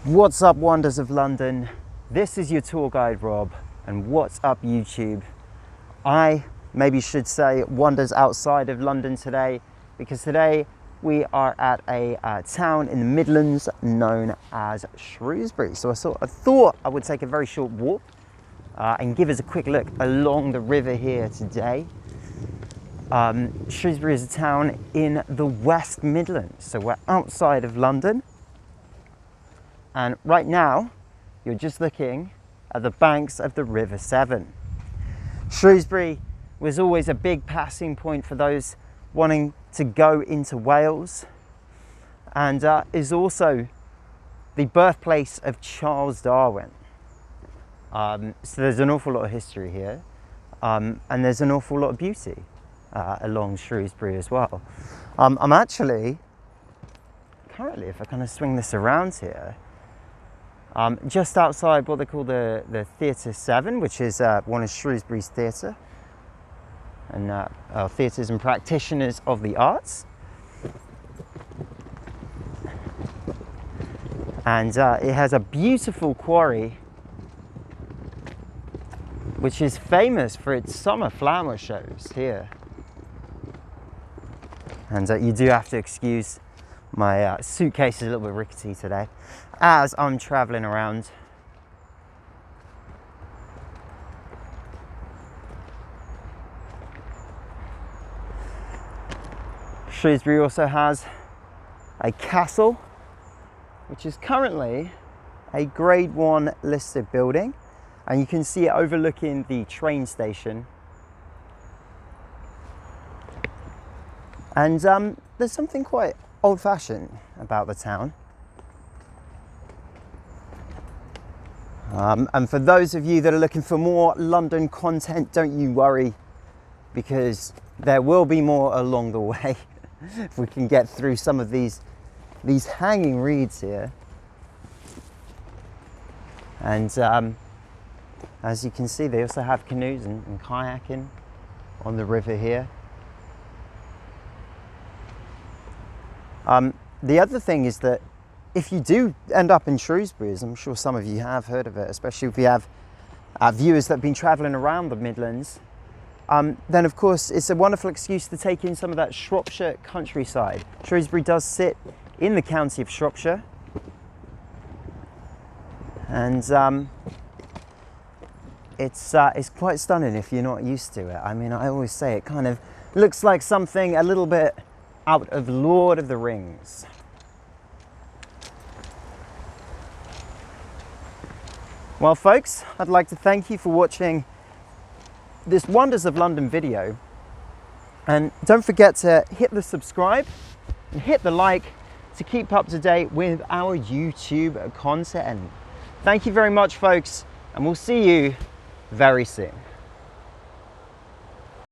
What's up, wonders of London? This is your tour guide Rob, and what's up YouTube? I maybe should say wonders outside of London today, because today we are at a town in the Midlands known as Shrewsbury. So I thought I would take a very short walk and give us a quick look along the river here today. Shrewsbury is a town in the West Midlands, so we're outside of London. And right now, you're just looking at the banks of the River Severn. Shrewsbury was always a big passing point for those wanting to go into Wales, and is also the birthplace of Charles Darwin. So there's an awful lot of history here, and there's an awful lot of beauty along Shrewsbury as well. I'm actually, currently, if I kind of swing this around here, just outside what they call the Theatre 7, which is one of Shrewsbury's theatre and theatres and practitioners of the arts. And it has a beautiful quarry which is famous for its summer flower shows here. And you do have to excuse my suitcase is a little bit rickety today as I'm traveling around. Shrewsbury also has a castle, which is currently a Grade 1 listed building, and you can see it overlooking the train station. And there's something quite old-fashioned about the town. And for those of you that are looking for more London content, don't you worry, because there will be more along the way if we can get through some of these hanging reeds here. And as you can see, they also have canoes and kayaking on the river here. The other thing is that if you do end up in Shrewsbury, as I'm sure some of you have heard of it, especially if you have viewers that have been travelling around the Midlands, then of course it's a wonderful excuse to take in some of that Shropshire countryside. Shrewsbury does sit in the county of Shropshire, and it's quite stunning if you're not used to it. I mean, I always say it kind of looks like something a little bit out of Lord of the Rings. Well folks, I'd like to thank you for watching this Wonders of London video, and don't forget to hit the subscribe and hit the like to keep up to date with our YouTube content. Thank you very much folks, and we'll see you very soon.